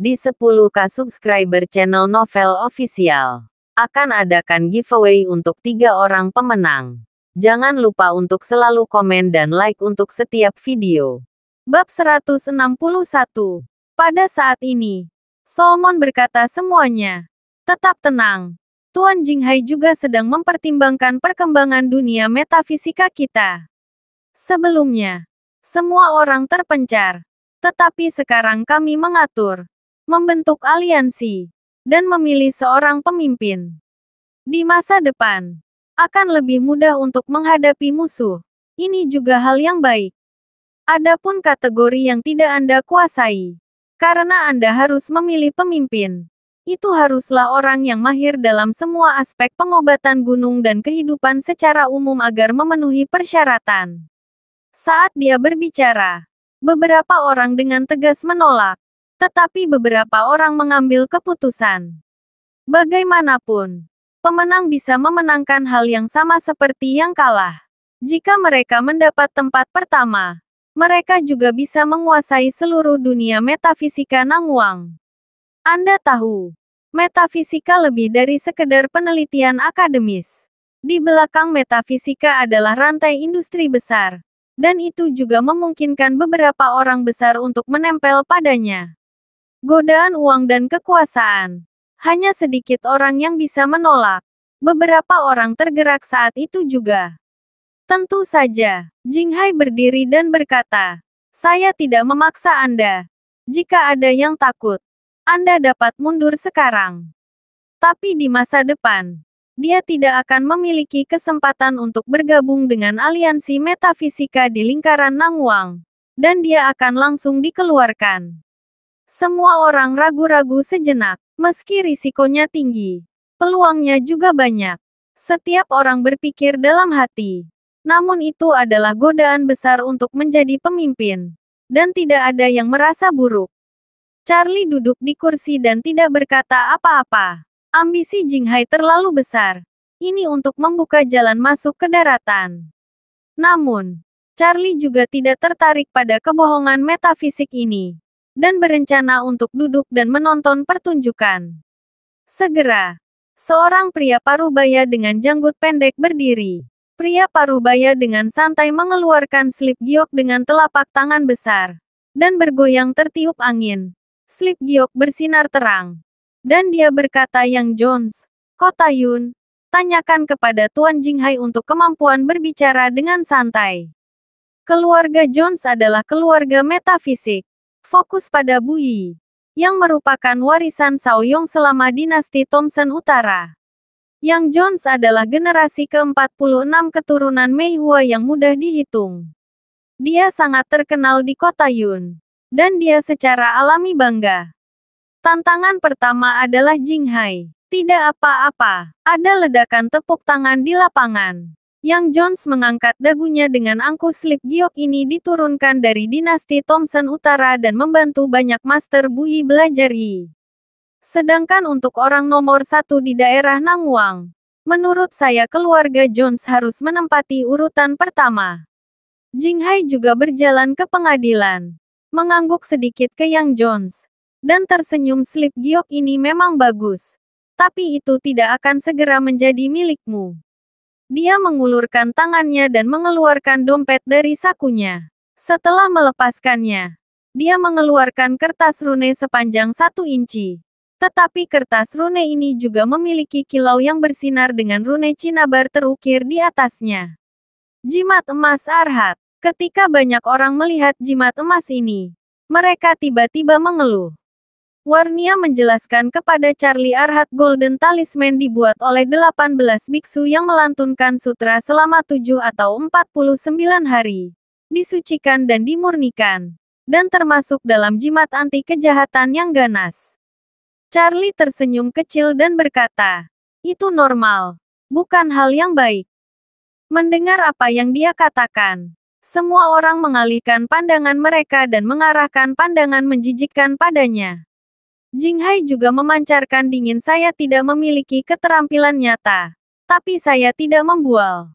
Di 10K subscriber channel Novel Official, akan adakan giveaway untuk 3 orang pemenang. Jangan lupa untuk selalu komen dan like untuk setiap video. Bab 161. Pada saat ini, Solomon berkata semuanya. Tetap tenang. Tuan Jinghai juga sedang mempertimbangkan perkembangan dunia metafisika kita. Sebelumnya, semua orang terpencar. Tetapi sekarang kami mengatur, membentuk aliansi, dan memilih seorang pemimpin. Di masa depan, akan lebih mudah untuk menghadapi musuh. Ini juga hal yang baik. Adapun kategori yang tidak Anda kuasai, karena Anda harus memilih pemimpin, itu haruslah orang yang mahir dalam semua aspek pengobatan gunung dan kehidupan secara umum agar memenuhi persyaratan. Saat dia berbicara, beberapa orang dengan tegas menolak, tetapi beberapa orang mengambil keputusan. Bagaimanapun, pemenang bisa memenangkan hal yang sama seperti yang kalah. Jika mereka mendapat tempat pertama, mereka juga bisa menguasai seluruh dunia metafisika Nangwang. Anda tahu, metafisika lebih dari sekedar penelitian akademis. Di belakang metafisika adalah rantai industri besar, dan itu juga memungkinkan beberapa orang besar untuk menempel padanya. Godaan uang dan kekuasaan. Hanya sedikit orang yang bisa menolak. Beberapa orang tergerak saat itu juga. Tentu saja, Jinghai berdiri dan berkata, "Saya tidak memaksa Anda. Jika ada yang takut, Anda dapat mundur sekarang." Tapi di masa depan, dia tidak akan memiliki kesempatan untuk bergabung dengan aliansi metafisika di lingkaran Nangwang, dan dia akan langsung dikeluarkan. Semua orang ragu-ragu sejenak, meski risikonya tinggi. Peluangnya juga banyak. Setiap orang berpikir dalam hati. Namun itu adalah godaan besar untuk menjadi pemimpin. Dan tidak ada yang merasa buruk. Charlie duduk di kursi dan tidak berkata apa-apa. Ambisi Jinghai terlalu besar. Ini untuk membuka jalan masuk ke daratan. Namun, Charlie juga tidak tertarik pada kebohongan metafisik ini. Dan berencana untuk duduk dan menonton pertunjukan. Segera, seorang pria parubaya dengan janggut pendek berdiri. Pria parubaya dengan santai mengeluarkan slip giok dengan telapak tangan besar. Dan bergoyang tertiup angin. Slip giok bersinar terang. Dan dia berkata, "Yang Jones, Kota Yun, tanyakan kepada Tuan Jinghai untuk kemampuan berbicara dengan santai." Keluarga Jones adalah keluarga metafisik. Fokus pada Bu Yi, yang merupakan warisan Shaoyong selama dinasti Thompson Utara. Yang Jones adalah generasi ke-46 keturunan Mei Hua yang mudah dihitung. Dia sangat terkenal di Kota Yun, dan dia secara alami bangga. Tantangan pertama adalah Jinghai. Tidak apa-apa, ada ledakan tepuk tangan di lapangan. Yang Jones mengangkat dagunya dengan angkuh slip giok ini diturunkan dari dinasti Thompson Utara dan membantu banyak Master Bu Yi belajar Yi. Sedangkan untuk orang nomor 1 di daerah Nangwang, menurut saya keluarga Jones harus menempati urutan pertama. Jinghai juga berjalan ke pengadilan, mengangguk sedikit ke Yang Jones, dan tersenyum. Slip giok ini memang bagus, tapi itu tidak akan segera menjadi milikmu. Dia mengulurkan tangannya dan mengeluarkan dompet dari sakunya. Setelah melepaskannya, dia mengeluarkan kertas rune sepanjang 1 inci. Tetapi kertas rune ini juga memiliki kilau yang bersinar dengan rune cinnabar terukir di atasnya. Jimat emas Arhat. Ketika banyak orang melihat jimat emas ini, mereka tiba-tiba mengeluh. Warnia menjelaskan kepada Charlie Arhat Golden Talisman dibuat oleh 18 biksu yang melantunkan sutra selama 7 atau 49 hari. Disucikan dan dimurnikan. Dan termasuk dalam jimat anti kejahatan yang ganas. Charlie tersenyum kecil dan berkata, "Itu normal. Bukan hal yang baik." Mendengar apa yang dia katakan, semua orang mengalihkan pandangan mereka dan mengarahkan pandangan menjijikkan padanya. Jinghai juga memancarkan dingin. "Saya tidak memiliki keterampilan nyata. Tapi saya tidak membual."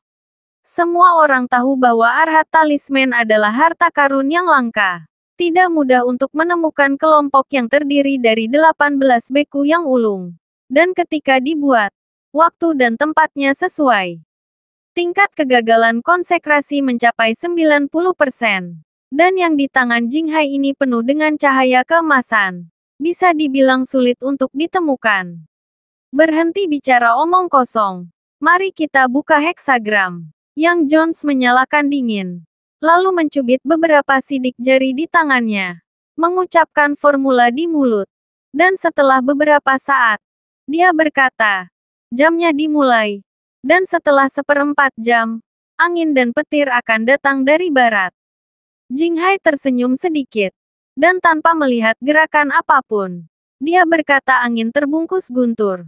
Semua orang tahu bahwa Arhat Talisman adalah harta karun yang langka. Tidak mudah untuk menemukan kelompok yang terdiri dari 18 beku yang ulung. Dan ketika dibuat, waktu dan tempatnya sesuai, tingkat kegagalan konsekrasi mencapai 90%. Dan yang di tangan Jinghai ini penuh dengan cahaya keemasan. Bisa dibilang sulit untuk ditemukan. Berhenti bicara omong kosong. Mari kita buka heksagram. Yang Jones menyalakan dingin. Lalu mencubit beberapa sidik jari di tangannya. Mengucapkan formula di mulut. Dan setelah beberapa saat, dia berkata, jamnya dimulai. Dan setelah 1/4 jam, angin dan petir akan datang dari barat. Jinghai tersenyum sedikit. Dan tanpa melihat gerakan apapun, dia berkata angin terbungkus guntur.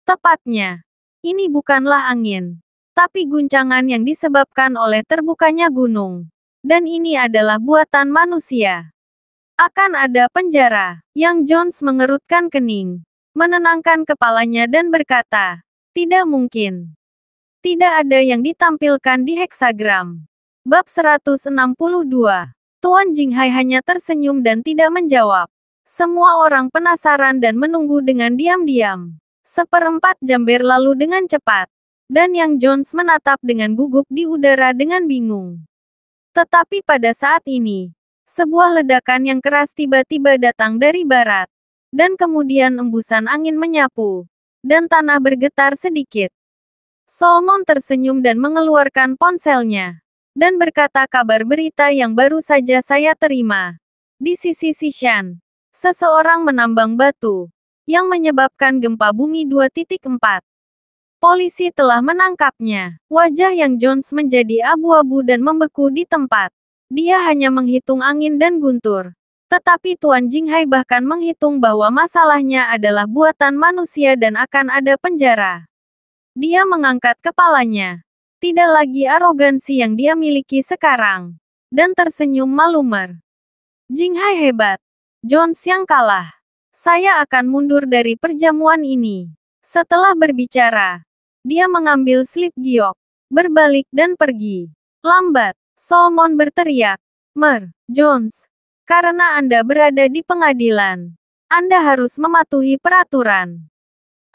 Tepatnya, ini bukanlah angin, tapi guncangan yang disebabkan oleh terbukanya gunung. Dan ini adalah buatan manusia. Akan ada penjara. Yang Jones mengerutkan kening, menenangkan kepalanya dan berkata, tidak mungkin. Tidak ada yang ditampilkan di heksagram. Bab 162. Tuan Jinghai hanya tersenyum dan tidak menjawab. Semua orang penasaran dan menunggu dengan diam-diam. 1/4 jam berlalu dengan cepat. Dan Yang Jones menatap dengan gugup di udara dengan bingung. Tetapi pada saat ini, sebuah ledakan yang keras tiba-tiba datang dari barat. Dan kemudian embusan angin menyapu. Dan tanah bergetar sedikit. Solomon tersenyum dan mengeluarkan ponselnya. Dan berkata kabar berita yang baru saja saya terima. Di sisi Sishan, seseorang menambang batu. Yang menyebabkan gempa bumi 2.4. Polisi telah menangkapnya. Wajah Yang Jones menjadi abu-abu dan membeku di tempat. Dia hanya menghitung angin dan guntur. Tetapi Tuan Jinghai bahkan menghitung bahwa masalahnya adalah buatan manusia dan akan ada penjara. Dia mengangkat kepalanya. Tidak lagi arogansi yang dia miliki sekarang. Dan tersenyum malumer. Jinghai hebat. Jones yang kalah. Saya akan mundur dari perjamuan ini. Setelah berbicara, dia mengambil slip giok, berbalik dan pergi. Lambat, Solomon berteriak. Jones. Karena Anda berada di pengadilan, Anda harus mematuhi peraturan.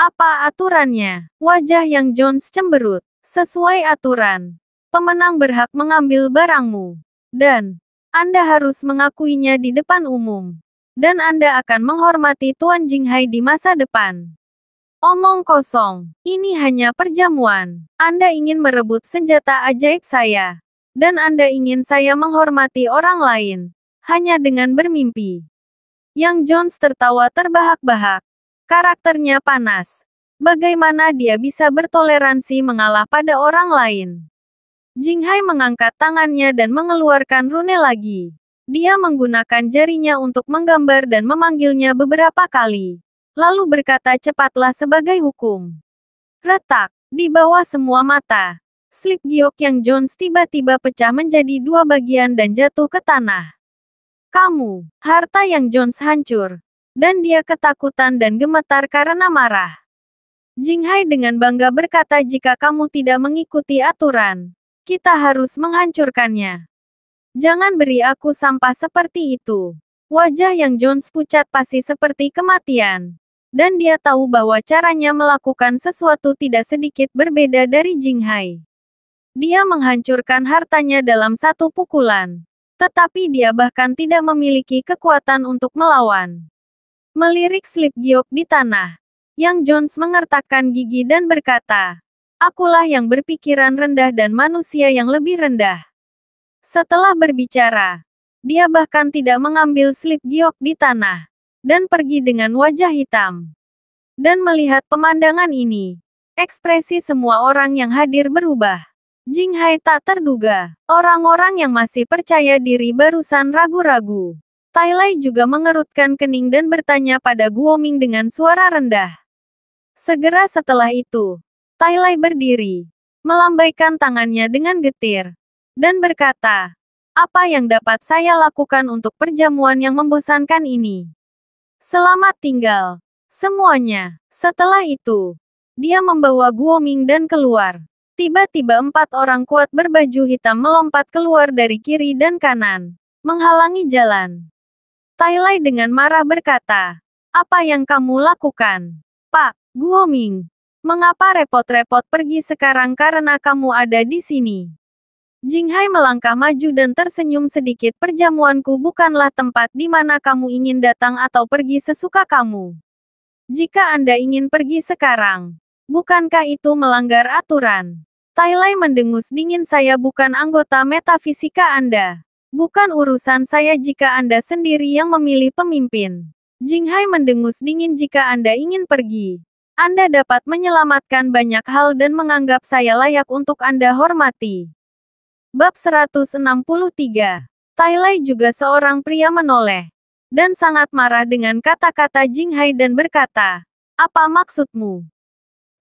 Apa aturannya? Wajah Yang Jones cemberut. Sesuai aturan, pemenang berhak mengambil barangmu. Dan Anda harus mengakuinya di depan umum. Dan Anda akan menghormati Tuan Jinghai di masa depan. Omong kosong. Ini hanya perjamuan. Anda ingin merebut senjata ajaib saya. Dan Anda ingin saya menghormati orang lain. Hanya dengan bermimpi. Yang Jones tertawa terbahak-bahak. Karakternya panas. Bagaimana dia bisa bertoleransi mengalah pada orang lain? Jinghai mengangkat tangannya dan mengeluarkan rune lagi. Dia menggunakan jarinya untuk menggambar dan memanggilnya beberapa kali. Lalu berkata cepatlah sebagai hukum. Retak, di bawah semua mata. Slip giok Yang Jones tiba-tiba pecah menjadi 2 bagian dan jatuh ke tanah. Kamu, harta Yang Jones hancur. Dan dia ketakutan dan gemetar karena marah. Jinghai dengan bangga berkata jika kamu tidak mengikuti aturan, kita harus menghancurkannya. Jangan beri aku sampah seperti itu. Wajah Yang Jones pucat pasi seperti kematian. Dan dia tahu bahwa caranya melakukan sesuatu tidak sedikit berbeda dari Jinghai. Dia menghancurkan hartanya dalam 1 pukulan. Tetapi dia bahkan tidak memiliki kekuatan untuk melawan. Melirik slip giok di tanah. Yang Jones mengertakkan gigi dan berkata, akulah yang berpikiran rendah dan manusia yang lebih rendah. Setelah berbicara, dia bahkan tidak mengambil slip giok di tanah, dan pergi dengan wajah hitam. Dan melihat pemandangan ini, ekspresi semua orang yang hadir berubah. Jinghai tak terduga, orang-orang yang masih percaya diri barusan ragu-ragu. Tai Lai juga mengerutkan kening dan bertanya pada Guoming dengan suara rendah. Segera setelah itu, Tai Lai berdiri, melambaikan tangannya dengan getir, dan berkata, apa yang dapat saya lakukan untuk perjamuan yang membosankan ini? Selamat tinggal, semuanya. Setelah itu, dia membawa Guoming dan keluar. Tiba-tiba 4 orang kuat berbaju hitam melompat keluar dari kiri dan kanan. menghalangi jalan. Tai Lai dengan marah berkata, "Apa yang kamu lakukan? Pak Guoming, mengapa repot-repot pergi sekarang karena kamu ada di sini?" Jinghai melangkah maju dan tersenyum sedikit. "Perjamuanku bukanlah tempat di mana kamu ingin datang atau pergi sesuka kamu. Jika Anda ingin pergi sekarang, bukankah itu melanggar aturan?" Tai Lai mendengus dingin. "Saya bukan anggota metafisika Anda. Bukan urusan saya jika Anda sendiri yang memilih pemimpin." Jinghai mendengus dingin. "Jika Anda ingin pergi, Anda dapat menyelamatkan banyak hal dan menganggap saya layak untuk Anda hormati." Bab 163. Tai Lai juga seorang pria menoleh dan sangat marah dengan kata-kata Jinghai dan berkata, "Apa maksudmu,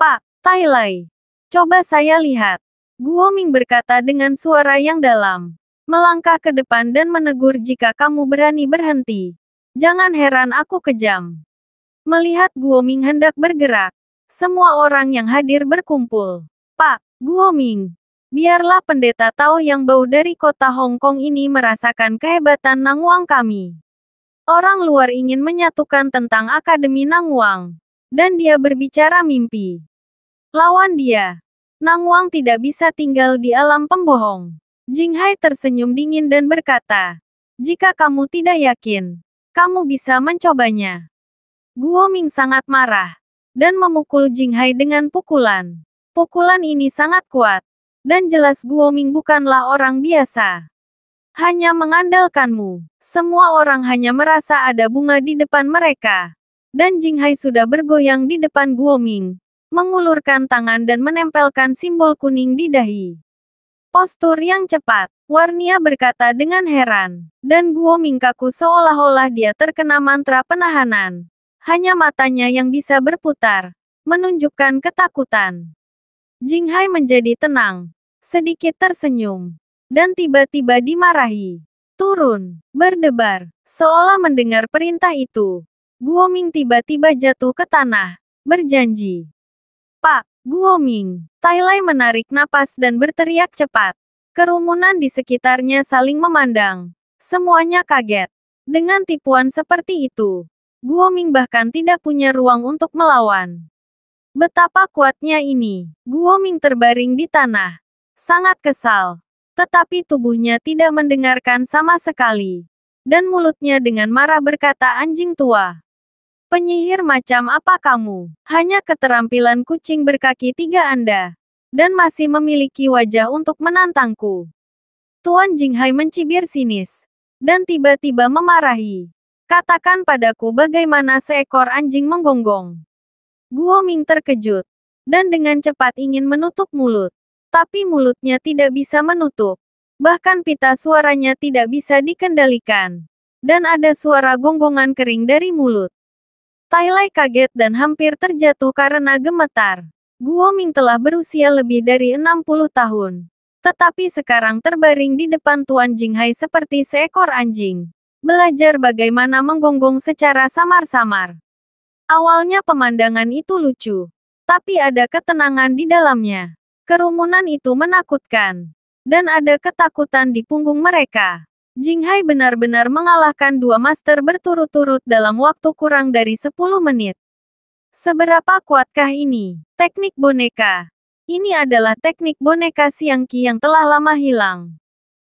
Pak Tai Lai? Coba saya lihat." Guoming berkata dengan suara yang dalam, melangkah ke depan dan menegur, "Jika kamu berani berhenti, jangan heran aku kejam." Melihat Guoming hendak bergerak, semua orang yang hadir berkumpul. "Pak Guoming, biarlah pendeta Tao yang bau dari kota Hong Kong ini merasakan kehebatan Nangwang kami. Orang luar ingin menyatukan tentang Akademi Nangwang, dan dia berbicara mimpi. Lawan dia, Nangwang tidak bisa tinggal di alam pembohong." Jinghai tersenyum dingin dan berkata, "Jika kamu tidak yakin, kamu bisa mencobanya." Guoming sangat marah dan memukul Jinghai dengan pukulan. Pukulan ini sangat kuat. Dan jelas Guoming bukanlah orang biasa. Hanya mengandalkanmu. Semua orang hanya merasa ada bunga di depan mereka. Dan Jinghai sudah bergoyang di depan Guoming, mengulurkan tangan dan menempelkan simbol kuning di dahi. "Postur yang cepat," Warnia berkata dengan heran. Dan Guoming kaku seolah-olah dia terkena mantra penahanan. Hanya matanya yang bisa berputar, menunjukkan ketakutan. Jinghai menjadi tenang, sedikit tersenyum, dan tiba-tiba dimarahi. "Turun!" berdebar. Seolah mendengar perintah itu, Guoming tiba-tiba jatuh ke tanah, berjanji. "Pak Guoming." Tai Lai menarik napas dan berteriak cepat. Kerumunan di sekitarnya saling memandang. Semuanya kaget. Dengan tipuan seperti itu, Guoming bahkan tidak punya ruang untuk melawan. Betapa kuatnya ini. Guoming terbaring di tanah, sangat kesal. Tetapi tubuhnya tidak mendengarkan sama sekali. Dan mulutnya dengan marah berkata, "Anjing tua. Penyihir macam apa kamu? Hanya keterampilan kucing berkaki 3 Anda. Dan masih memiliki wajah untuk menantangku." Tuan Jinghai mencibir sinis. Dan tiba-tiba memarahi. "Katakan padaku bagaimana seekor anjing menggonggong." Guoming terkejut. Dan dengan cepat ingin menutup mulut. Tapi mulutnya tidak bisa menutup. Bahkan pita suaranya tidak bisa dikendalikan. Dan ada suara gonggongan kering dari mulut. Tai Lai kaget dan hampir terjatuh karena gemetar. Guoming telah berusia lebih dari 60 tahun. Tetapi sekarang terbaring di depan Tuan Jinghai seperti seekor anjing. Belajar bagaimana menggonggong secara samar-samar. Awalnya pemandangan itu lucu. Tapi ada ketenangan di dalamnya. Kerumunan itu menakutkan. Dan ada ketakutan di punggung mereka. Jinghai benar-benar mengalahkan 2 master berturut-turut dalam waktu kurang dari 10 menit. Seberapa kuatkah ini? Teknik boneka. Ini adalah teknik boneka Xiangqi yang telah lama hilang.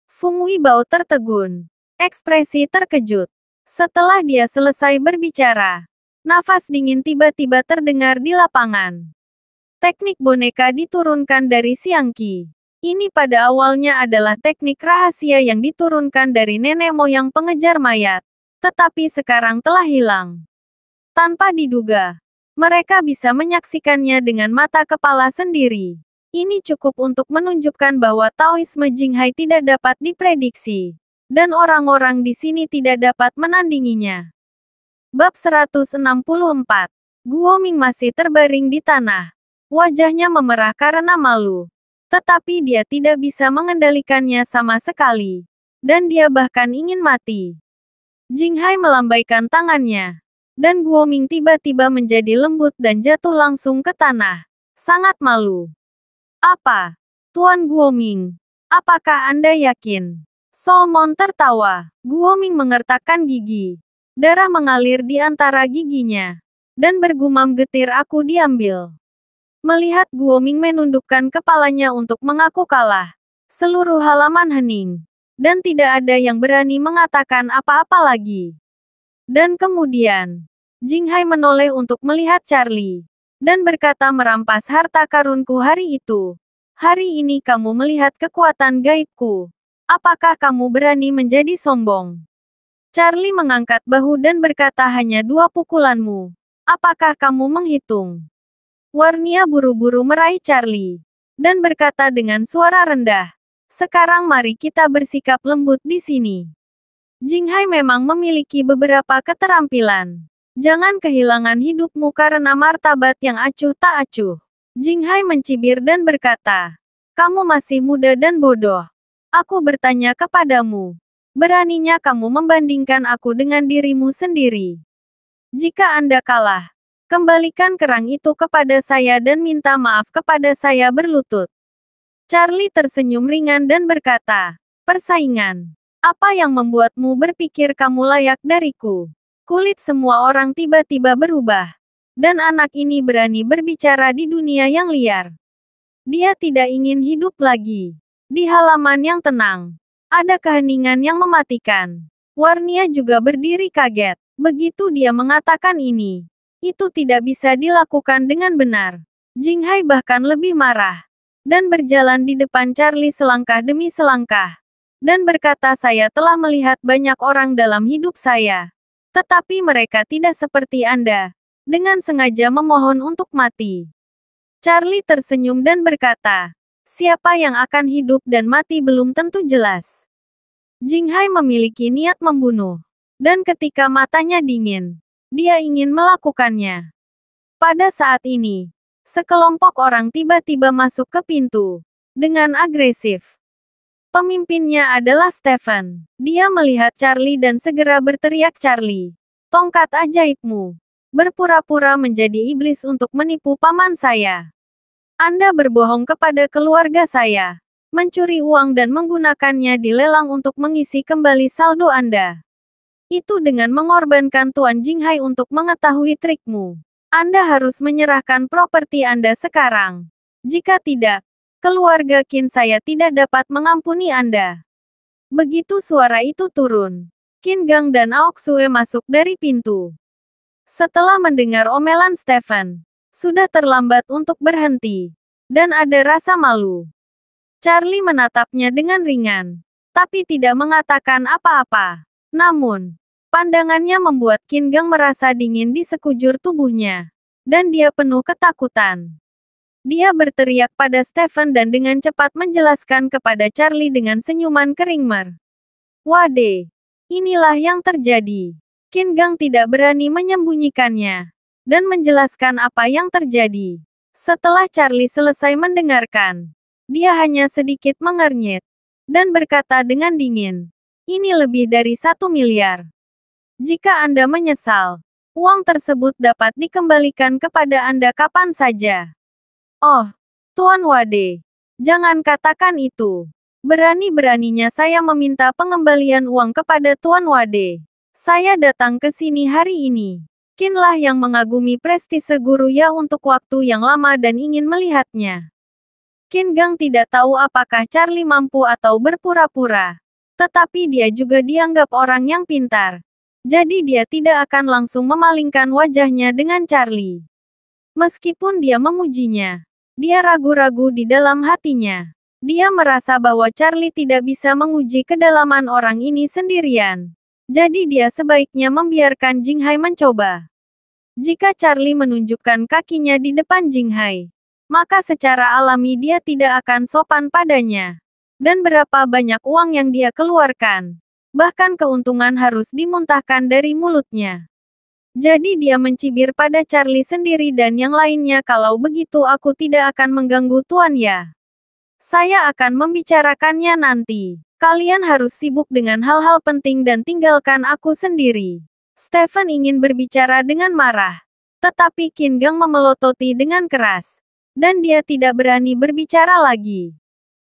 Feng Weibao tertegun. Ekspresi terkejut. Setelah dia selesai berbicara, nafas dingin tiba-tiba terdengar di lapangan. Teknik boneka diturunkan dari Xiangqi. Ini pada awalnya adalah teknik rahasia yang diturunkan dari nenek moyang pengejar mayat. Tetapi sekarang telah hilang. Tanpa diduga, mereka bisa menyaksikannya dengan mata kepala sendiri. Ini cukup untuk menunjukkan bahwa Taoisme Jinghai tidak dapat diprediksi. Dan orang-orang di sini tidak dapat menandinginya. Bab 164. Guoming masih terbaring di tanah. Wajahnya memerah karena malu. Tetapi dia tidak bisa mengendalikannya sama sekali. Dan dia bahkan ingin mati. Jinghai melambaikan tangannya. Dan Guoming tiba-tiba menjadi lembut dan jatuh langsung ke tanah. Sangat malu. "Apa? Tuan Guoming, apakah Anda yakin Solomon tertawa. Guoming mengertakkan gigi. Darah mengalir di antara giginya. Dan bergumam getir, aku diambil. Melihat Guoming menundukkan kepalanya untuk mengaku kalah. Seluruh halaman hening. Dan tidak ada yang berani mengatakan apa-apa lagi. Dan kemudian, Jinghai menoleh untuk melihat Charlie. Dan berkata, merampas harta karunku hari itu. Hari ini kamu melihat kekuatan gaibku. Apakah kamu berani menjadi sombong? Charlie mengangkat bahu dan berkata, hanya 2 pukulanmu. Apakah kamu menghitung? Warnia buru-buru meraih Charlie. Dan berkata dengan suara rendah. Sekarang mari kita bersikap lembut di sini. Jinghai memang memiliki beberapa keterampilan. Jangan kehilangan hidupmu karena martabat yang acuh tak acuh. Jinghai mencibir dan berkata, kamu masih muda dan bodoh. Aku bertanya kepadamu. Beraninya kamu membandingkan aku dengan dirimu sendiri. Jika Anda kalah, kembalikan kerang itu kepada saya dan minta maaf kepada saya berlutut. Charlie tersenyum ringan dan berkata, persaingan. Apa yang membuatmu berpikir kamu layak dariku? Kulit semua orang tiba-tiba berubah. Dan anak ini berani berbicara di dunia yang liar. Dia tidak ingin hidup lagi. Di halaman yang tenang, ada keheningan yang mematikan. Warnia juga berdiri kaget. Begitu dia mengatakan ini, itu tidak bisa dilakukan dengan benar. Jinghai bahkan lebih marah. Dan berjalan di depan Charlie selangkah demi selangkah. Dan berkata, saya telah melihat banyak orang dalam hidup saya. Tetapi mereka tidak seperti Anda. Dengan sengaja memohon untuk mati. Charlie tersenyum dan berkata, siapa yang akan hidup dan mati belum tentu jelas. Jinghai memiliki niat membunuh. Dan ketika matanya dingin, dia ingin melakukannya. Pada saat ini, sekelompok orang tiba-tiba masuk ke pintu. Dengan agresif. Pemimpinnya adalah Stephen. Dia melihat Charlie dan segera berteriak, Charlie, tongkat ajaibmu. Berpura-pura menjadi iblis untuk menipu paman saya. Anda berbohong kepada keluarga saya. Mencuri uang dan menggunakannya di lelang untuk mengisi kembali saldo Anda. Itu dengan mengorbankan Tuan Jinghai untuk mengetahui trikmu. Anda harus menyerahkan properti Anda sekarang. Jika tidak, keluarga Qin saya tidak dapat mengampuni Anda. Begitu suara itu turun, Qin Gang dan Aok Sue masuk dari pintu. Setelah mendengar omelan Stephen, sudah terlambat untuk berhenti. Dan ada rasa malu. Charlie menatapnya dengan ringan, tapi tidak mengatakan apa-apa. Namun, pandangannya membuat Qin Gang merasa dingin di sekujur tubuhnya. Dan dia penuh ketakutan. Dia berteriak pada Stephen dan dengan cepat menjelaskan kepada Charlie dengan senyuman keringmer. Wade, inilah yang terjadi. Qin Gang tidak berani menyembunyikannya. Dan menjelaskan apa yang terjadi. Setelah Charlie selesai mendengarkan, dia hanya sedikit mengernyit. Dan berkata dengan dingin, ini lebih dari 1 miliar. Jika Anda menyesal, uang tersebut dapat dikembalikan kepada Anda kapan saja. Oh, Tuan Wade, jangan katakan itu. Berani-beraninya saya meminta pengembalian uang kepada Tuan Wade. Saya datang ke sini hari ini. Qin lah yang mengagumi prestise guru Ya untuk waktu yang lama dan ingin melihatnya. Qin Gang tidak tahu apakah Charlie mampu atau berpura-pura. Tetapi dia juga dianggap orang yang pintar. Jadi dia tidak akan langsung memalingkan wajahnya dengan Charlie. Meskipun dia memujinya, dia ragu-ragu di dalam hatinya. Dia merasa bahwa Charlie tidak bisa menguji kedalaman orang ini sendirian. Jadi dia sebaiknya membiarkan Jinghai mencoba. Jika Charlie menunjukkan kakinya di depan Jinghai, maka secara alami dia tidak akan sopan padanya. Dan berapa banyak uang yang dia keluarkan. Bahkan keuntungan harus dimuntahkan dari mulutnya. Jadi dia mencibir pada Charlie sendiri dan yang lainnya, kalau begitu aku tidak akan mengganggu Tuan Ya. Saya akan membicarakannya nanti. Kalian harus sibuk dengan hal-hal penting dan tinggalkan aku sendiri. Stephen ingin berbicara dengan marah. Tetapi Qin Gang memelototi dengan keras. Dan dia tidak berani berbicara lagi.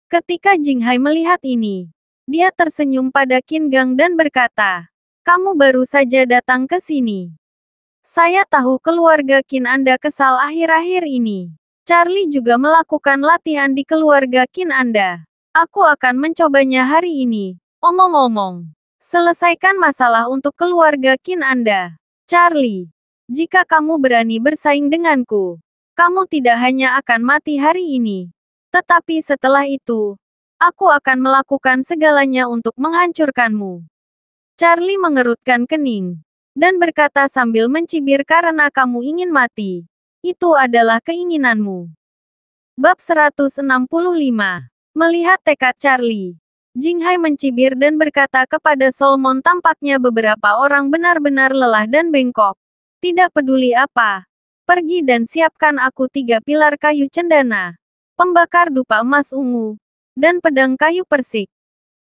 Ketika Jinghai melihat ini, Dia tersenyum pada Qin Gang dan berkata, "Kamu baru saja datang ke sini. Saya tahu keluarga Qin Anda kesal akhir-akhir ini. Charlie juga melakukan latihan di keluarga Qin Anda. Aku akan mencobanya hari ini. Omong-omong, selesaikan masalah untuk keluarga Qin Anda. Charlie, jika kamu berani bersaing denganku, kamu tidak hanya akan mati hari ini, tetapi setelah itu, aku akan melakukan segalanya untuk menghancurkanmu." Charlie mengerutkan kening dan berkata sambil mencibir, "Karena kamu ingin mati. Itu adalah keinginanmu." Bab 165. Melihat tekad Charlie, Jinghai mencibir dan berkata kepada Solomon, "Tampaknya beberapa orang benar-benar lelah dan bengkok. Tidak peduli apa. Pergi dan siapkan aku 3 pilar kayu cendana, pembakar dupa emas ungu, dan pedang kayu persik.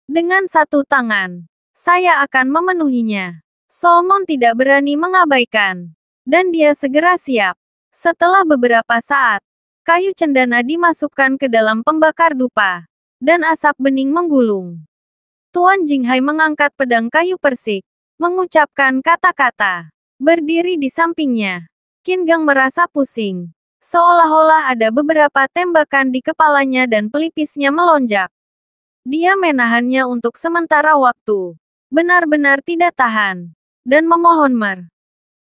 Dengan satu tangan, saya akan memenuhinya." Solomon tidak berani mengabaikan, dan dia segera siap. Setelah beberapa saat, kayu cendana dimasukkan ke dalam pembakar dupa, dan asap bening menggulung. Tuan Jinghai mengangkat pedang kayu persik, mengucapkan kata-kata. Berdiri di sampingnya, Qin Gang merasa pusing. Seolah-olah ada beberapa tembakan di kepalanya dan pelipisnya melonjak. Dia menahannya untuk sementara waktu. Benar-benar tidak tahan. Dan memohon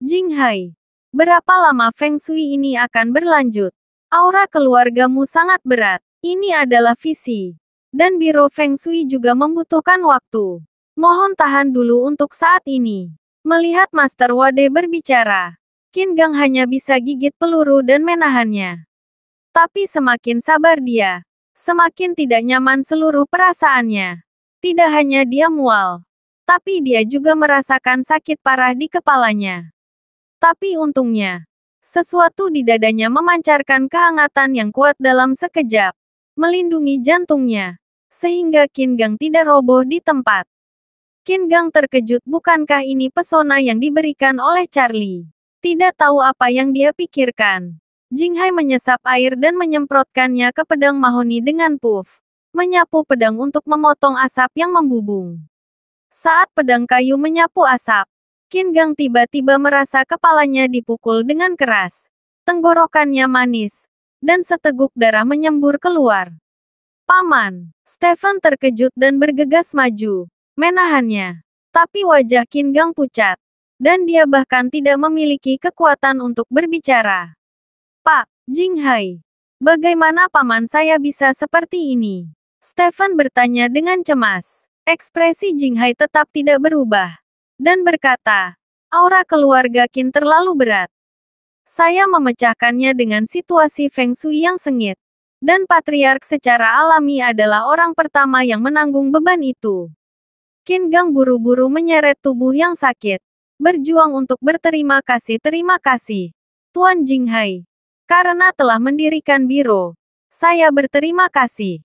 "Jinghai, berapa lama Feng Shui ini akan berlanjut? Aura keluargamu sangat berat. Ini adalah visi. Dan Biro Feng Shui juga membutuhkan waktu. Mohon tahan dulu untuk saat ini." Melihat Master Wade berbicara, Qin Gang hanya bisa gigit peluru dan menahannya. Tapi semakin sabar dia, semakin tidak nyaman seluruh perasaannya. Tidak hanya dia mual, tapi dia juga merasakan sakit parah di kepalanya. Tapi untungnya, sesuatu di dadanya memancarkan kehangatan yang kuat dalam sekejap, melindungi jantungnya, sehingga Qin Gang tidak roboh di tempat. Qin Gang terkejut, bukankah ini pesona yang diberikan oleh Charlie? Tidak tahu apa yang dia pikirkan. Jinghai menyesap air dan menyemprotkannya ke pedang mahoni dengan puff. Menyapu pedang untuk memotong asap yang membubung. Saat pedang kayu menyapu asap, Qin Gang tiba-tiba merasa kepalanya dipukul dengan keras. Tenggorokannya manis, dan seteguk darah menyembur keluar. "Paman!" Stephen terkejut dan bergegas maju, menahannya. Tapi wajah Qin Gang pucat, dan dia bahkan tidak memiliki kekuatan untuk berbicara. "Pak Jinghai, bagaimana paman saya bisa seperti ini?" Stephen bertanya dengan cemas. Ekspresi Jinghai tetap tidak berubah, dan berkata, "Aura keluarga Qin terlalu berat. Saya memecahkannya dengan situasi Feng Shui yang sengit. Dan Patriark secara alami adalah orang pertama yang menanggung beban itu." Qin Gang buru-buru menyeret tubuh yang sakit. Berjuang untuk berterima kasih. "Terima kasih, Tuan Jinghai. Karena telah mendirikan biro. Saya berterima kasih."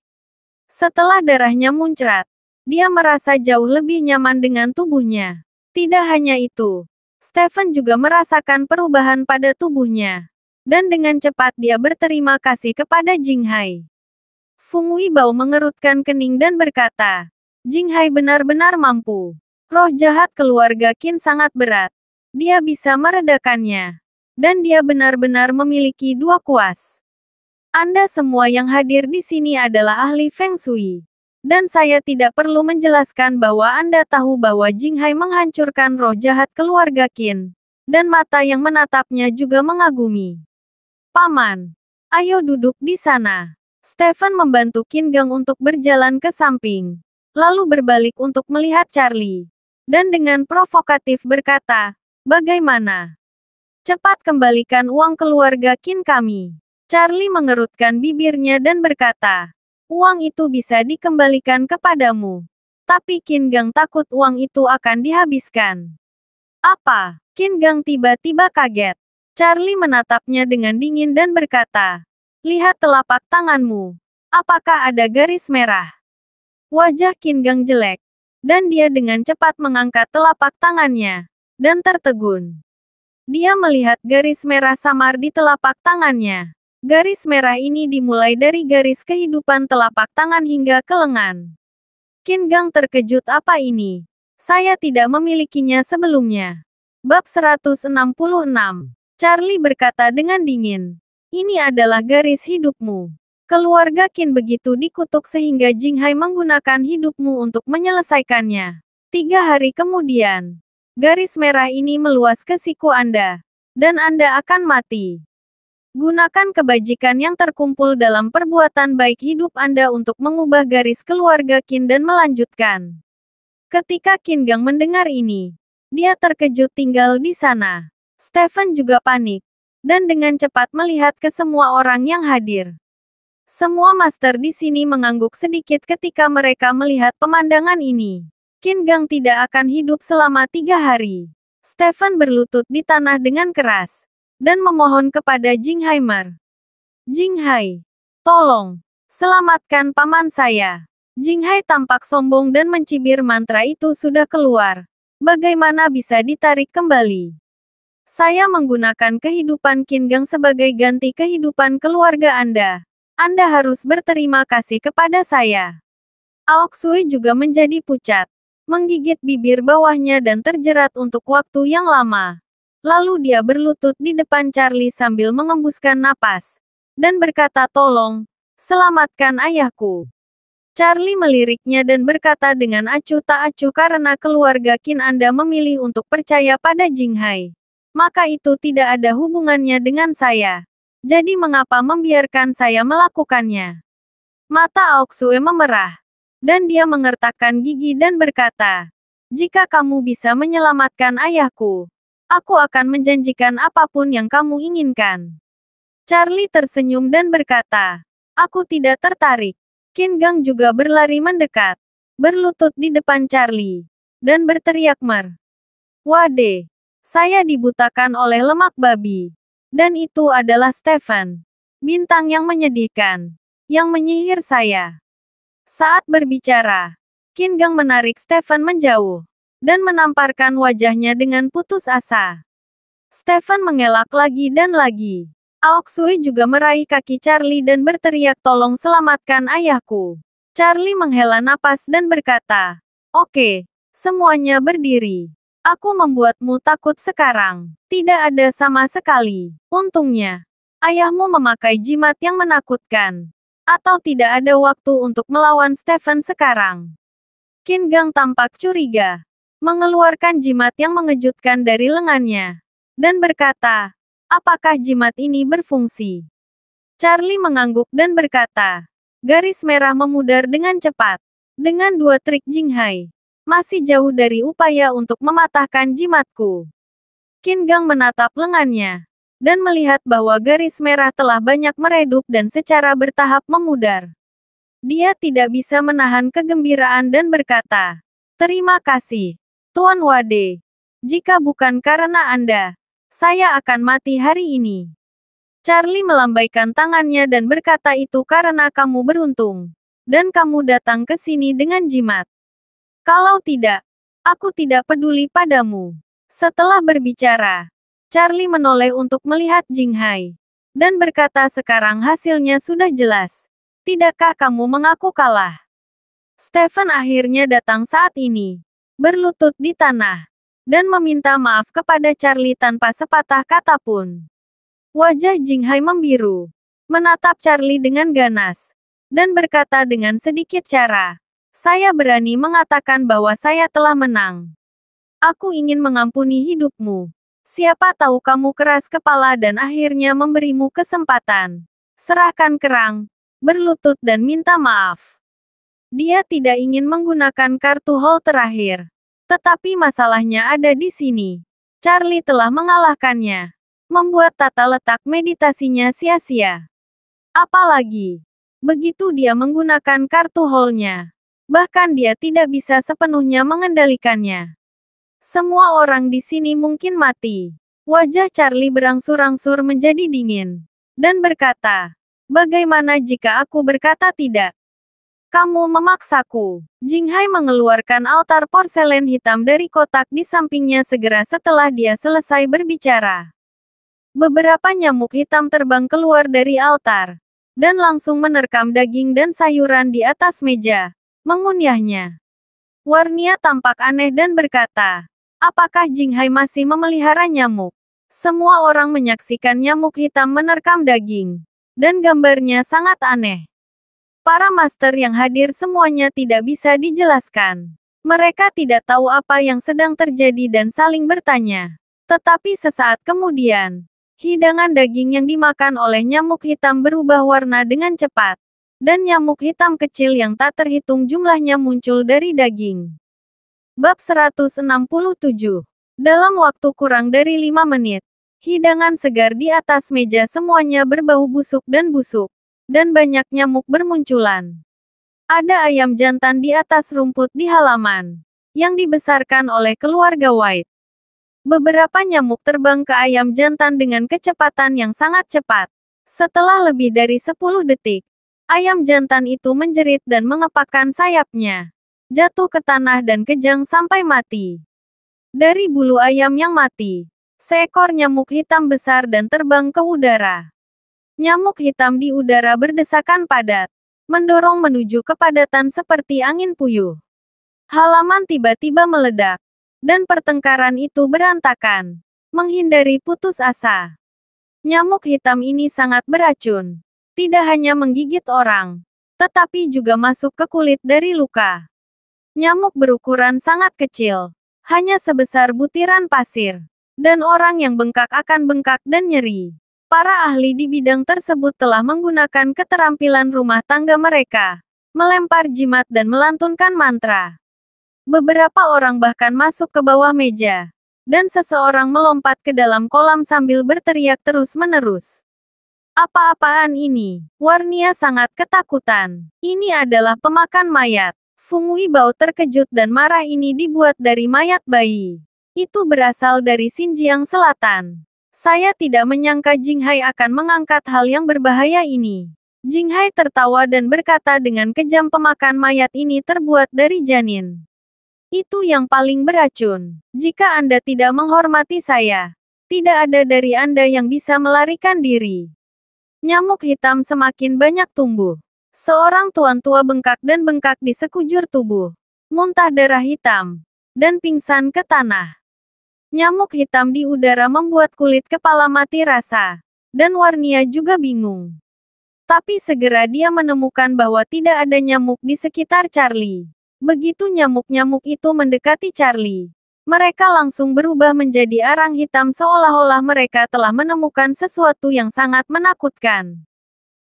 Setelah darahnya muncrat, dia merasa jauh lebih nyaman dengan tubuhnya. Tidak hanya itu, Stephen juga merasakan perubahan pada tubuhnya. Dan dengan cepat dia berterima kasih kepada Jinghai. Feng Weibao mengerutkan kening dan berkata, "Jinghai benar-benar mampu. Roh jahat keluarga Qin sangat berat. Dia bisa meredakannya. Dan dia benar-benar memiliki 2 kuas. Anda semua yang hadir di sini adalah ahli Feng Shui. Dan saya tidak perlu menjelaskan bahwa Anda tahu bahwa Jinghai menghancurkan roh jahat keluarga Qin. Dan mata yang menatapnya juga mengagumi. Paman, ayo duduk di sana." Stephen membantu Qin Gang untuk berjalan ke samping. Lalu berbalik untuk melihat Charlie. Dan dengan provokatif berkata, "Bagaimana? Cepat kembalikan uang keluarga Qin kami." Charlie mengerutkan bibirnya dan berkata, "Uang itu bisa dikembalikan kepadamu. Tapi Qin Gang takut uang itu akan dihabiskan." "Apa?" Qin Gang tiba-tiba kaget. Charlie menatapnya dengan dingin dan berkata, "Lihat telapak tanganmu. Apakah ada garis merah?" Wajah Qin Gang jelek, dan dia dengan cepat mengangkat telapak tangannya, dan tertegun. Dia melihat garis merah samar di telapak tangannya. Garis merah ini dimulai dari garis kehidupan telapak tangan hingga ke lengan. Qin Gang terkejut, apa ini? Saya tidak memilikinya sebelumnya. Bab 166. Charlie berkata dengan dingin. Ini adalah garis hidupmu. Keluarga Qin begitu dikutuk sehingga Jinghai menggunakan hidupmu untuk menyelesaikannya. 3 hari kemudian, garis merah ini meluas ke siku Anda. Dan Anda akan mati. Gunakan kebajikan yang terkumpul dalam perbuatan baik hidup Anda untuk mengubah garis keluarga Qin dan melanjutkan. Ketika Qin Gang mendengar ini, dia terkejut tinggal di sana. Stephen juga panik, dan dengan cepat melihat ke semua orang yang hadir. Semua master di sini mengangguk sedikit ketika mereka melihat pemandangan ini. Qin Gang tidak akan hidup selama 3 hari. Stephen berlutut di tanah dengan keras dan memohon kepada Jinghai. Jinghai, tolong, selamatkan paman saya. Jinghai tampak sombong dan mencibir, mantra itu sudah keluar. Bagaimana bisa ditarik kembali? Saya menggunakan kehidupan Qin Gang sebagai ganti kehidupan keluarga Anda. Anda harus berterima kasih kepada saya. Aok Sui juga menjadi pucat, menggigit bibir bawahnya dan terjerat untuk waktu yang lama. Lalu dia berlutut di depan Charlie sambil mengembuskan napas, dan berkata, tolong, selamatkan ayahku. Charlie meliriknya dan berkata dengan acuh tak acuh, karena keluarga Qin Anda memilih untuk percaya pada Jinghai. Maka itu tidak ada hubungannya dengan saya. Jadi mengapa membiarkan saya melakukannya? Mata Aok Sui memerah, dan dia mengertakkan gigi dan berkata, jika kamu bisa menyelamatkan ayahku, aku akan menjanjikan apapun yang kamu inginkan. Charlie tersenyum dan berkata, aku tidak tertarik. Qin Gang juga berlari mendekat, berlutut di depan Charlie, dan berteriak, Wade, saya dibutakan oleh lemak babi. Dan itu adalah Stephen, bintang yang menyedihkan, yang menyihir saya. Saat berbicara, Qin Gang menarik Stephen menjauh, dan menamparkan wajahnya dengan putus asa. Stephen mengelak lagi dan lagi. Aok Sui juga meraih kaki Charlie dan berteriak, tolong selamatkan ayahku. Charlie menghela napas dan berkata, oke, semuanya berdiri. Aku membuatmu takut sekarang. Tidak ada sama sekali. Untungnya, ayahmu memakai jimat yang menakutkan. Atau tidak ada waktu untuk melawan Stephen sekarang. Qin Gang tampak curiga, mengeluarkan jimat yang mengejutkan dari lengannya, dan berkata, apakah jimat ini berfungsi? Charlie mengangguk dan berkata, garis merah memudar dengan cepat. Dengan 2 trik Jinghai, masih jauh dari upaya untuk mematahkan jimatku. Qin Gang menatap lengannya, dan melihat bahwa garis merah telah banyak meredup dan secara bertahap memudar. Dia tidak bisa menahan kegembiraan dan berkata, terima kasih, Tuan Wade. Jika bukan karena Anda, saya akan mati hari ini. Charlie melambaikan tangannya dan berkata, itu karena kamu beruntung. Dan kamu datang ke sini dengan jimat. Kalau tidak, aku tidak peduli padamu. Setelah berbicara, Charlie menoleh untuk melihat Jinghai, dan berkata, sekarang hasilnya sudah jelas. Tidakkah kamu mengaku kalah? Stephen akhirnya datang saat ini, berlutut di tanah, dan meminta maaf kepada Charlie tanpa sepatah kata pun. Wajah Jinghai membiru, menatap Charlie dengan ganas, dan berkata dengan sedikit cara, saya berani mengatakan bahwa saya telah menang. Aku ingin mengampuni hidupmu. Siapa tahu kamu keras kepala dan akhirnya memberimu kesempatan. Serahkan kerang, berlutut dan minta maaf. Dia tidak ingin menggunakan kartu hall terakhir. Tetapi masalahnya ada di sini. Charlie telah mengalahkannya. Membuat tata letak meditasinya sia-sia. Apalagi, begitu dia menggunakan kartu hall-nya, bahkan dia tidak bisa sepenuhnya mengendalikannya. Semua orang di sini mungkin mati. Wajah Charlie berangsur-angsur menjadi dingin, dan berkata, bagaimana jika aku berkata tidak? Kamu memaksaku. Jinghai mengeluarkan altar porselen hitam dari kotak di sampingnya segera setelah dia selesai berbicara. Beberapa nyamuk hitam terbang keluar dari altar, dan langsung menerkam daging dan sayuran di atas meja. mengunyahnya. Warnia tampak aneh dan berkata, apakah Jinghai masih memelihara nyamuk? Semua orang menyaksikan nyamuk hitam menerkam daging. Dan gambarnya sangat aneh. Para master yang hadir semuanya tidak bisa dijelaskan. Mereka tidak tahu apa yang sedang terjadi dan saling bertanya. Tetapi sesaat kemudian, hidangan daging yang dimakan oleh nyamuk hitam berubah warna dengan cepat. Dan nyamuk hitam kecil yang tak terhitung jumlahnya muncul dari daging. Bab 167. Dalam waktu kurang dari 5 menit, hidangan segar di atas meja semuanya berbau busuk. Dan banyak nyamuk bermunculan. Ada ayam jantan di atas rumput di halaman, yang dibesarkan oleh keluarga White. Beberapa nyamuk terbang ke ayam jantan dengan kecepatan yang sangat cepat. Setelah lebih dari 10 detik, ayam jantan itu menjerit dan mengepakkan sayapnya, jatuh ke tanah dan kejang sampai mati. Dari bulu ayam yang mati, seekor nyamuk hitam besar dan terbang ke udara. Nyamuk hitam di udara berdesakan padat, mendorong menuju kepadatan seperti angin puyuh. Halaman tiba-tiba meledak, dan pertengkaran itu berantakan, menghindari putus asa. Nyamuk hitam ini sangat beracun. Tidak hanya menggigit orang, tetapi juga masuk ke kulit dari luka. Nyamuk berukuran sangat kecil, hanya sebesar butiran pasir. Dan orang yang bengkak akan bengkak dan nyeri. Para ahli di bidang tersebut telah menggunakan keterampilan rumah tangga mereka, melempar jimat dan melantunkan mantra. Beberapa orang bahkan masuk ke bawah meja, dan seseorang melompat ke dalam kolam sambil berteriak terus-menerus. Apa-apaan ini? Warnia sangat ketakutan. Ini adalah pemakan mayat. Feng Weibao terkejut dan marah. Ini dibuat dari mayat bayi. Itu berasal dari Xinjiang Selatan. Saya tidak menyangka Jinghai akan mengangkat hal yang berbahaya ini. Jinghai tertawa dan berkata dengan kejam, pemakan mayat ini terbuat dari janin. Itu yang paling beracun. Jika Anda tidak menghormati saya, tidak ada dari Anda yang bisa melarikan diri. Nyamuk hitam semakin banyak tumbuh. Seorang tuan tua bengkak dan bengkak di sekujur tubuh, muntah darah hitam, dan pingsan ke tanah. Nyamuk hitam di udara membuat kulit kepala mati rasa, dan Warnia juga bingung. Tapi segera dia menemukan bahwa tidak ada nyamuk di sekitar Charlie. Begitu nyamuk-nyamuk itu mendekati Charlie, mereka langsung berubah menjadi arang hitam seolah-olah mereka telah menemukan sesuatu yang sangat menakutkan.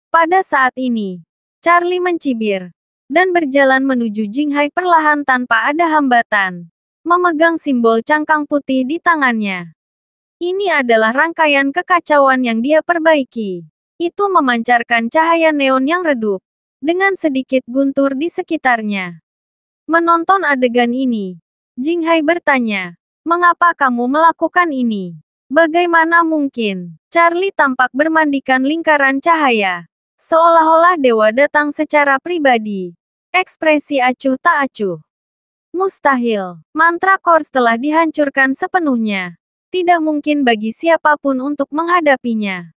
Pada saat ini, Charlie mencibir, dan berjalan menuju Jinghai perlahan tanpa ada hambatan, memegang simbol cangkang putih di tangannya. Ini adalah rangkaian kekacauan yang dia perbaiki. Itu memancarkan cahaya neon yang redup, dengan sedikit guntur di sekitarnya. Menonton adegan ini, Jinghai bertanya, "Mengapa kamu melakukan ini? Bagaimana mungkin?" Charlie tampak bermandikan lingkaran cahaya, seolah-olah dewa datang secara pribadi. Ekspresi acuh tak acuh. Mustahil. Mantra Kors telah dihancurkan sepenuhnya. Tidak mungkin bagi siapapun untuk menghadapinya.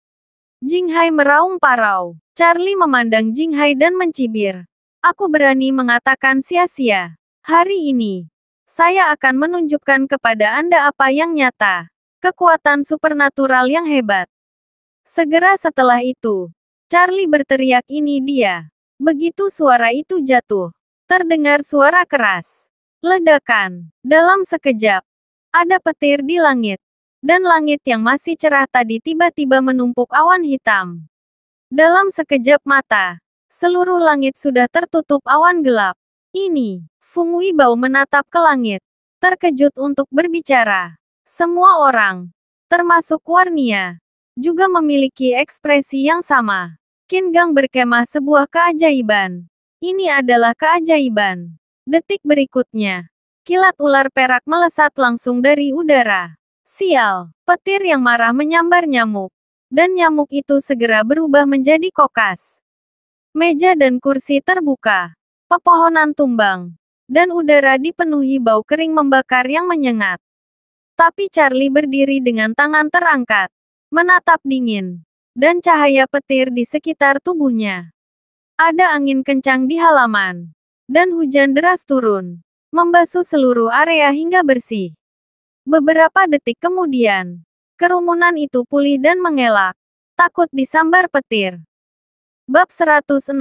Jinghai meraung parau. Charlie memandang Jinghai dan mencibir. "Aku berani mengatakan sia-sia. Hari ini, saya akan menunjukkan kepada Anda apa yang nyata. Kekuatan supernatural yang hebat." Segera setelah itu, Charlie berteriak, "Ini dia." Begitu suara itu jatuh, terdengar suara keras. Ledakan. Dalam sekejap, ada petir di langit. Dan langit yang masih cerah tadi tiba-tiba menumpuk awan hitam. Dalam sekejap mata, seluruh langit sudah tertutup awan gelap. Ini, Feng Weibao menatap ke langit, terkejut untuk berbicara. Semua orang, termasuk Warnia, juga memiliki ekspresi yang sama. Qin Gang berkemah sebuah keajaiban. Ini adalah keajaiban. Detik berikutnya, kilat ular perak melesat langsung dari udara. Sial, petir yang marah menyambar nyamuk. Dan nyamuk itu segera berubah menjadi kokas. Meja dan kursi terbuka. Pepohonan tumbang. Dan udara dipenuhi bau kering membakar yang menyengat. Tapi Charlie berdiri dengan tangan terangkat, menatap dingin. Dan cahaya petir di sekitar tubuhnya. Ada angin kencang di halaman. dan hujan deras turun, membasuh seluruh area hingga bersih. Beberapa detik kemudian, kerumunan itu pulih dan mengelak, takut disambar petir. Bab 168.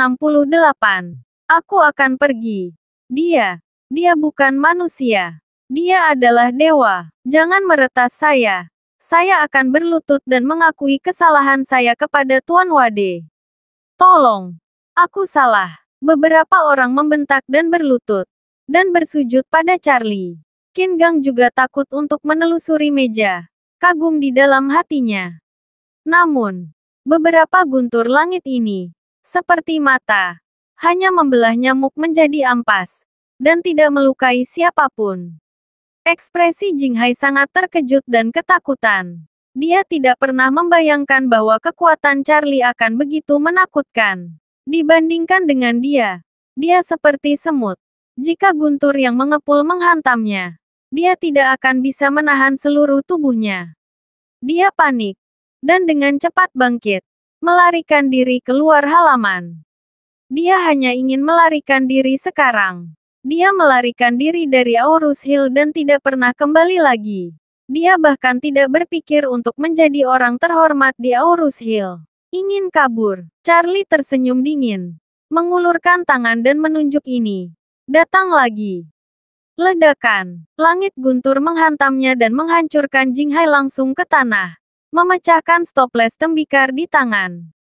Aku akan pergi. Dia bukan manusia. Dia adalah dewa. Jangan meretas saya. Saya akan berlutut dan mengakui kesalahan saya kepada Tuan Wade. Tolong. Aku salah. Beberapa orang membentak dan berlutut. Dan bersujud pada Charlie. Qin Gang juga takut untuk menelusuri meja. Kagum di dalam hatinya. Namun, beberapa guntur langit ini, seperti mata, hanya membelah nyamuk menjadi ampas, dan tidak melukai siapapun. Ekspresi Jinghai sangat terkejut dan ketakutan. Dia tidak pernah membayangkan bahwa kekuatan Charlie akan begitu menakutkan. Dibandingkan dengan dia seperti semut. Jika guntur yang mengepul menghantamnya, dia tidak akan bisa menahan seluruh tubuhnya. Dia panik, dan dengan cepat bangkit, melarikan diri keluar halaman. Dia hanya ingin melarikan diri sekarang. Dia melarikan diri dari Aurus Hill dan tidak pernah kembali lagi. Dia bahkan tidak berpikir untuk menjadi orang terhormat di Aurus Hill. Ingin kabur. Charlie tersenyum dingin, mengulurkan tangan dan menunjuk ini. Datang lagi. Ledakan. Langit guntur menghantamnya dan menghancurkan Jinghai langsung ke tanah, memecahkan stoples tembikar di tangan.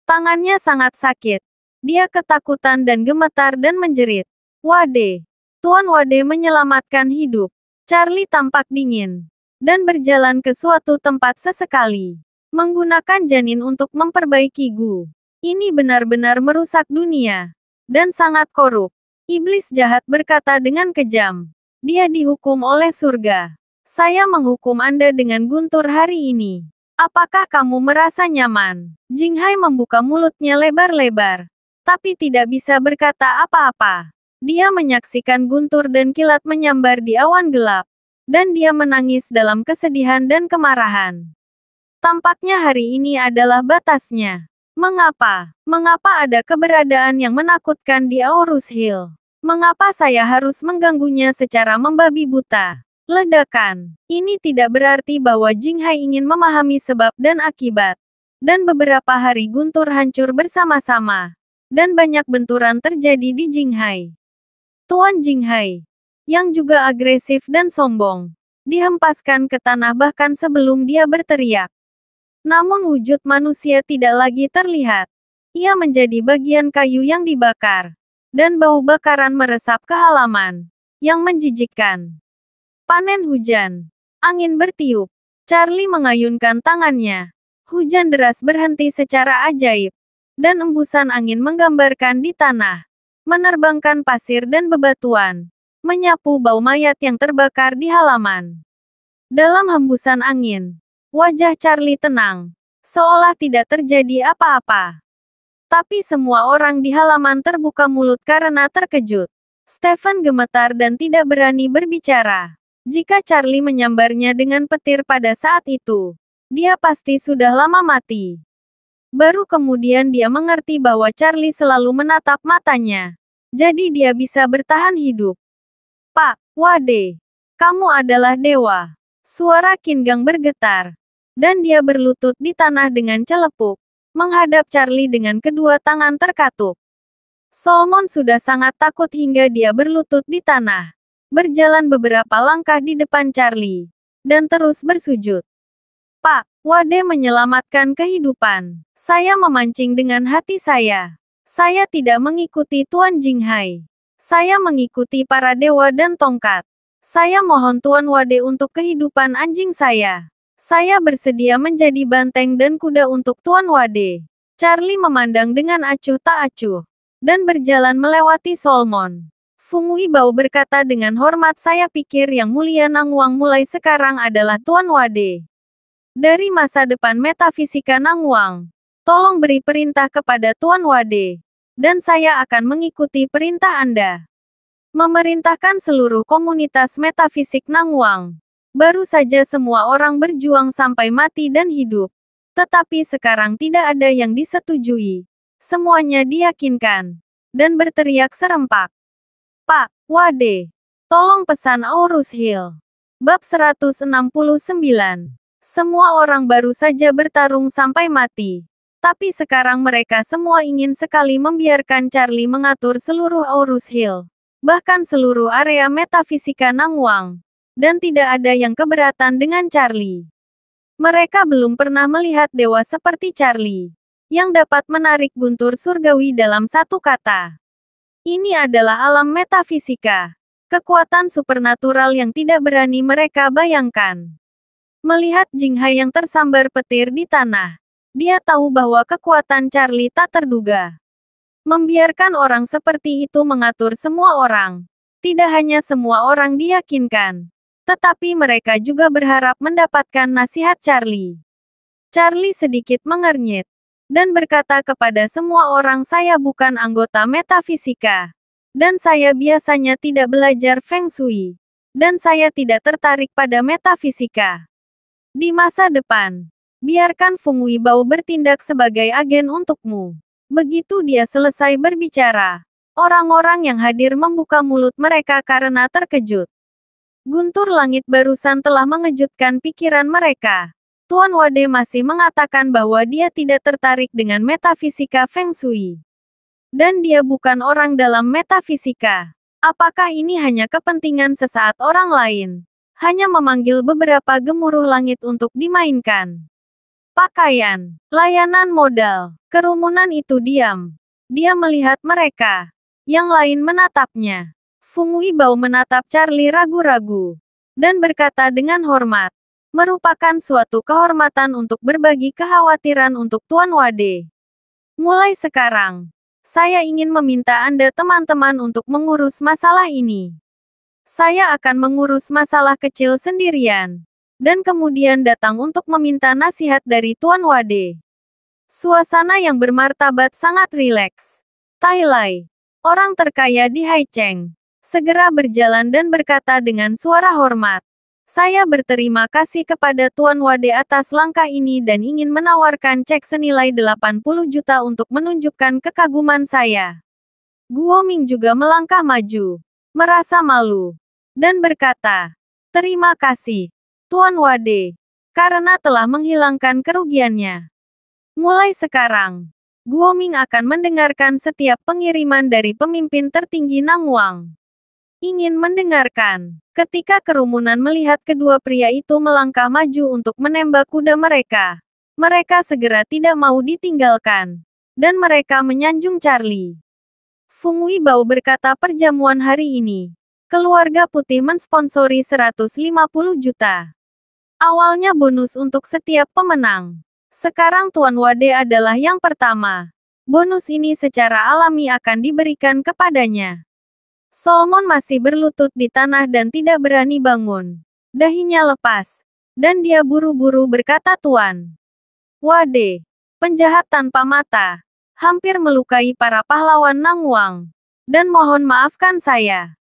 Tangannya sangat sakit. Dia ketakutan dan gemetar dan menjerit. Wade. Tuan Wade menyelamatkan hidup. Charlie tampak dingin, dan berjalan ke suatu tempat sesekali. Menggunakan janin untuk memperbaiki Gu. Ini benar-benar merusak dunia. Dan sangat korup. Iblis jahat berkata dengan kejam. Dia dihukum oleh surga. Saya menghukum Anda dengan guntur hari ini. Apakah kamu merasa nyaman? Jinghai membuka mulutnya lebar-lebar, tapi tidak bisa berkata apa-apa. Dia menyaksikan guntur dan kilat menyambar di awan gelap, dan dia menangis dalam kesedihan dan kemarahan. Tampaknya hari ini adalah batasnya. Mengapa? Mengapa ada keberadaan yang menakutkan di Aurus Hill? Mengapa saya harus mengganggunya secara membabi buta? Ledakan. Ini tidak berarti bahwa Jinghai ingin memahami sebab dan akibat. Dan beberapa hari guntur hancur bersama-sama. Dan banyak benturan terjadi di Jinghai. Tuan Jinghai, yang juga agresif dan sombong, dihempaskan ke tanah bahkan sebelum dia berteriak. Namun wujud manusia tidak lagi terlihat. Ia menjadi bagian kayu yang dibakar, dan bau bakaran meresap ke halaman, yang menjijikkan. Panen hujan. Angin bertiup. Charlie mengayunkan tangannya. Hujan deras berhenti secara ajaib, dan embusan angin menggambarkan di tanah, menerbangkan pasir dan bebatuan, menyapu bau mayat yang terbakar di halaman. Dalam hembusan angin, wajah Charlie tenang, seolah tidak terjadi apa-apa. Tapi semua orang di halaman terbuka mulut karena terkejut. Stephen gemetar dan tidak berani berbicara. Jika Charlie menyambarnya dengan petir pada saat itu, dia pasti sudah lama mati. Baru kemudian dia mengerti bahwa Charlie selalu menatap matanya. Jadi dia bisa bertahan hidup. Pak Wade, kamu adalah dewa. Suara Qin Gang bergetar. Dan dia berlutut di tanah dengan celepuk, menghadap Charlie dengan kedua tangan terkatup. Solomon sudah sangat takut hingga dia berlutut di tanah. Berjalan beberapa langkah di depan Charlie. Dan terus bersujud. Pak Wade menyelamatkan kehidupan. Saya memancing dengan hati saya. Saya tidak mengikuti Tuan Jinghai. Saya mengikuti para dewa dan tongkat. Saya mohon Tuan Wade untuk kehidupan anjing saya. Saya bersedia menjadi banteng dan kuda untuk Tuan Wade. Charlie memandang dengan acuh tak acuh, dan berjalan melewati Solomon. Fung Wibao berkata dengan hormat, saya pikir yang mulia Nangwang mulai sekarang adalah Tuan Wade. Dari masa depan metafisika Nangwang, tolong beri perintah kepada Tuan Wade, dan saya akan mengikuti perintah Anda. Memerintahkan seluruh komunitas metafisik Nangwang. Baru saja semua orang berjuang sampai mati dan hidup. Tetapi sekarang tidak ada yang disetujui. Semuanya diyakinkan. Dan berteriak serempak. Pak Wade, tolong pesan Aurus Hill. Bab 169. Semua orang baru saja bertarung sampai mati. Tapi sekarang mereka semua ingin sekali membiarkan Charlie mengatur seluruh Aurus Hill. Bahkan seluruh area metafisika Nangwang. Dan tidak ada yang keberatan dengan Charlie. Mereka belum pernah melihat dewa seperti Charlie. Yang dapat menarik guntur surgawi dalam satu kata. Ini adalah alam metafisika. Kekuatan supernatural yang tidak berani mereka bayangkan. Melihat Jinghai yang tersambar petir di tanah, dia tahu bahwa kekuatan Charlie tak terduga. Membiarkan orang seperti itu mengatur semua orang. Tidak hanya semua orang diyakinkan, tetapi mereka juga berharap mendapatkan nasihat Charlie. Charlie sedikit mengernyit, dan berkata kepada semua orang, saya bukan anggota metafisika. Dan saya biasanya tidak belajar Feng Shui. Dan saya tidak tertarik pada metafisika. Di masa depan, biarkan Feng Weibao bertindak sebagai agen untukmu. Begitu dia selesai berbicara, orang-orang yang hadir membuka mulut mereka karena terkejut. Guntur langit barusan telah mengejutkan pikiran mereka. Tuan Wade masih mengatakan bahwa dia tidak tertarik dengan metafisika Feng Shui. Dan dia bukan orang dalam metafisika. Apakah ini hanya kepentingan sesaat orang lain? Hanya memanggil beberapa gemuruh langit untuk dimainkan. Pakaian, layanan modal, kerumunan itu diam. Dia melihat mereka. Yang lain menatapnya. Feng Weibao menatap Charlie ragu-ragu. Dan berkata dengan hormat. Merupakan suatu kehormatan untuk berbagi kekhawatiran untuk Tuan Wade. Mulai sekarang, saya ingin meminta Anda teman-teman untuk mengurus masalah ini. Saya akan mengurus masalah kecil sendirian. Dan kemudian datang untuk meminta nasihat dari Tuan Wade. Suasana yang bermartabat sangat rileks. Tai Lai, orang terkaya di Haicheng, segera berjalan dan berkata dengan suara hormat. Saya berterima kasih kepada Tuan Wade atas langkah ini dan ingin menawarkan cek senilai 80 juta untuk menunjukkan kekaguman saya. Guo Ming juga melangkah maju, merasa malu, dan berkata, terima kasih, Tuan Wade, karena telah menghilangkan kerugiannya. Mulai sekarang, Guo Ming akan mendengarkan setiap pengiriman dari pemimpin tertinggi Nangwang. Ingin mendengarkan. Ketika kerumunan melihat kedua pria itu melangkah maju untuk menembak kuda mereka. Mereka segera tidak mau ditinggalkan. Dan mereka menyanjung Charlie. Feng Weibao berkata perjamuan hari ini. Keluarga Putih mensponsori 150 juta. Awalnya bonus untuk setiap pemenang. Sekarang Tuan Wade adalah yang pertama. Bonus ini secara alami akan diberikan kepadanya. Solomon masih berlutut di tanah dan tidak berani bangun. Dahinya lepas. Dan dia buru-buru berkata Tuan Wade, penjahat tanpa mata, hampir melukai para pahlawan Nangwang. Dan mohon maafkan saya.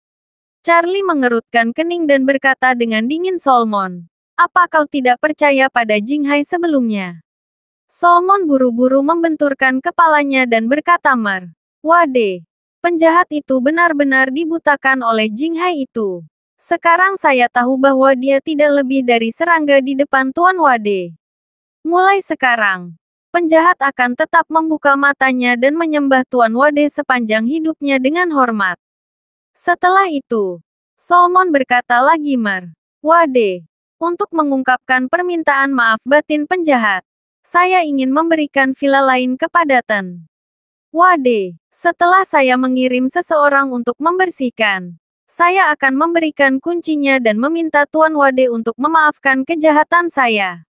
Charlie mengerutkan kening dan berkata dengan dingin Solomon, apa kau tidak percaya pada Jinghai sebelumnya? Solomon buru-buru membenturkan kepalanya dan berkata Wade, penjahat itu benar-benar dibutakan oleh Jinghai itu. Sekarang saya tahu bahwa dia tidak lebih dari serangga di depan Tuan Wade. Mulai sekarang, penjahat akan tetap membuka matanya dan menyembah Tuan Wade sepanjang hidupnya dengan hormat. Setelah itu, Solomon berkata lagi Wade, untuk mengungkapkan permintaan maaf batin penjahat, saya ingin memberikan villa lain kepada Ten Wade, setelah saya mengirim seseorang untuk membersihkan, saya akan memberikan kuncinya dan meminta Tuan Wade untuk memaafkan kejahatan saya.